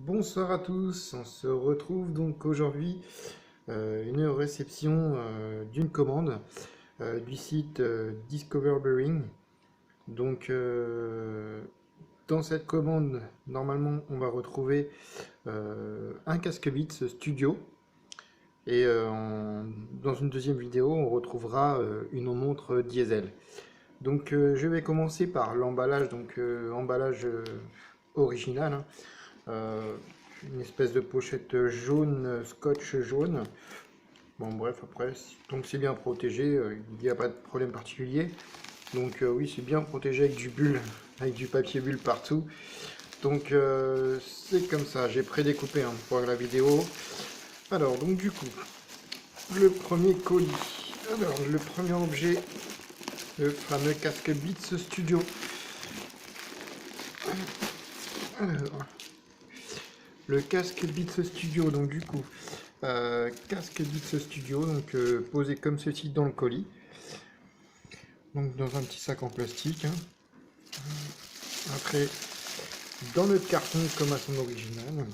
Bonsoir à tous, on se retrouve donc aujourd'hui une réception d'une commande du site Discover Bearing. Donc dans cette commande, normalement on va retrouver un casque Beats Studio et dans une deuxième vidéo on retrouvera une montre diesel. Donc je vais commencer par l'emballage, donc emballage original, hein. Euh, une espèce de pochette jaune, scotch jaune. Bon bref, après, donc c'est bien protégé, il n'y a pas de problème particulier. Donc oui, c'est bien protégé avec du bulle, avec du papier bulle partout. Donc c'est comme ça, j'ai prédécoupé hein, pour la vidéo. Alors donc du coup, le premier colis. Alors le premier objet, le fameux casque Beats Studio. Alors, le casque Beats Studio, donc du coup, casque Beats Studio, donc posé comme ceci dans le colis, donc dans un petit sac en plastique, hein. Après, dans le carton comme à son original,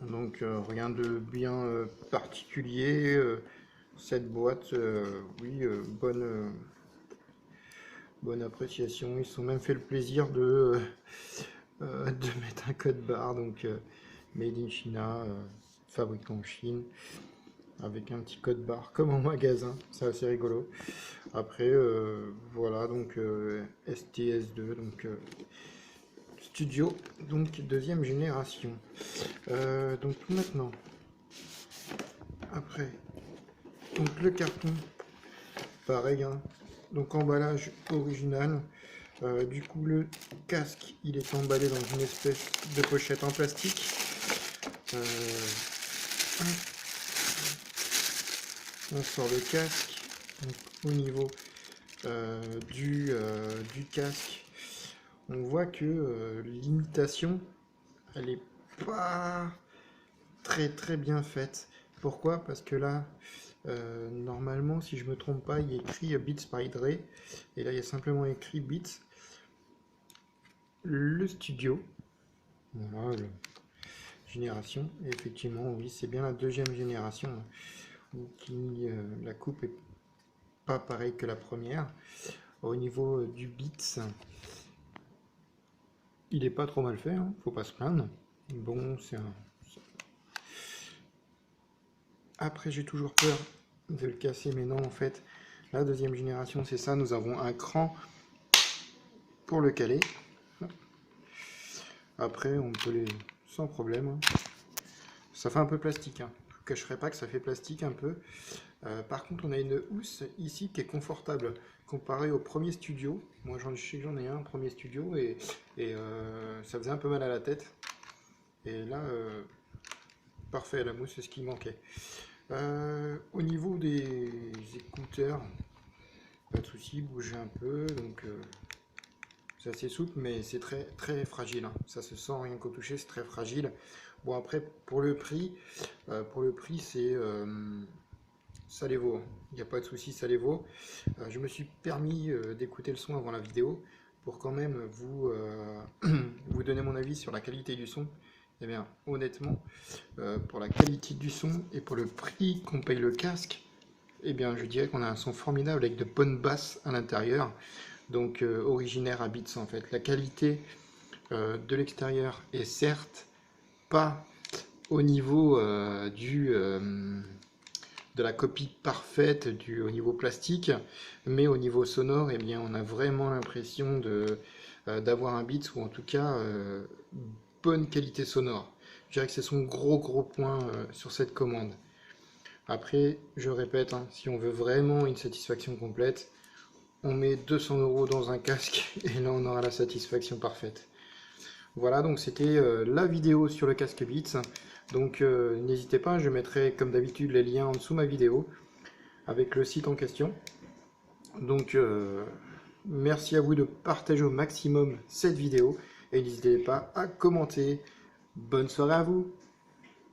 donc rien de bien particulier. Cette boîte, oui, bonne appréciation. Ils se sont même fait le plaisir de mettre un code barre, donc Made in China, fabriqué en Chine, avec un petit code barre comme en magasin, c'est assez rigolo. Après, voilà, donc STS2, donc Studio, donc deuxième génération. Donc maintenant, après, donc le carton, pareil, hein, donc emballage original. Du coup, le casque, il est emballé dans une espèce de pochette en plastique. On sort le casque. Donc, au niveau du casque, on voit que l'imitation, elle est pas très bien faite. Pourquoi? Parce que là, normalement, si je me trompe pas, il y a écrit Beats by Dre, et là il y a simplement écrit Beats. Le studio, voilà, génération, et effectivement, oui, c'est bien la deuxième génération, qui la coupe est pas pareille que la première. Au niveau du Beats, il est pas trop mal fait, hein, faut pas se plaindre. Bon, c'est un. Après, j'ai toujours peur de le casser, mais non, en fait, la deuxième génération, c'est ça. Nous avons un cran pour le caler. Après, on peut les sans problème, hein. Ça fait un peu plastique, hein. Je ne vous cacherai pas que ça fait plastique un peu. Par contre, on a une housse ici qui est confortable comparé au premier studio. Moi, je sais que j'en ai un premier studio et ça faisait un peu mal à la tête. Et là, parfait, la mousse, c'est ce qui manquait. Au niveau des écouteurs, pas de souci, bougez un peu. Donc, c'est assez souple, mais c'est très fragile, hein. Ça se sent rien qu'au toucher, c'est très fragile. Bon, après, pour le prix c'est ça les vaut, hein. Il n'y a pas de souci, ça les vaut. Je me suis permis d'écouter le son avant la vidéo pour quand même vous donner mon avis sur la qualité du son. Eh bien, honnêtement, pour la qualité du son et pour le prix qu'on paye le casque, eh bien, je dirais qu'on a un son formidable avec de bonnes basses à l'intérieur. Donc, originaire à Beats en fait. La qualité de l'extérieur est certes pas au niveau de la copie parfaite au niveau plastique, mais au niveau sonore, eh bien, on a vraiment l'impression d'avoir un Beats ou en tout cas bonne qualité sonore. Je dirais que c'est son gros point sur cette commande. Après, je répète, hein, si on veut vraiment une satisfaction complète, on met 200 € dans un casque et là on aura la satisfaction parfaite. Voilà, donc c'était la vidéo sur le casque Beats. Donc n'hésitez pas, je mettrai comme d'habitude les liens en dessous ma vidéo avec le site en question. Donc merci à vous de partager au maximum cette vidéo et n'hésitez pas à commenter. Bonne soirée à vous!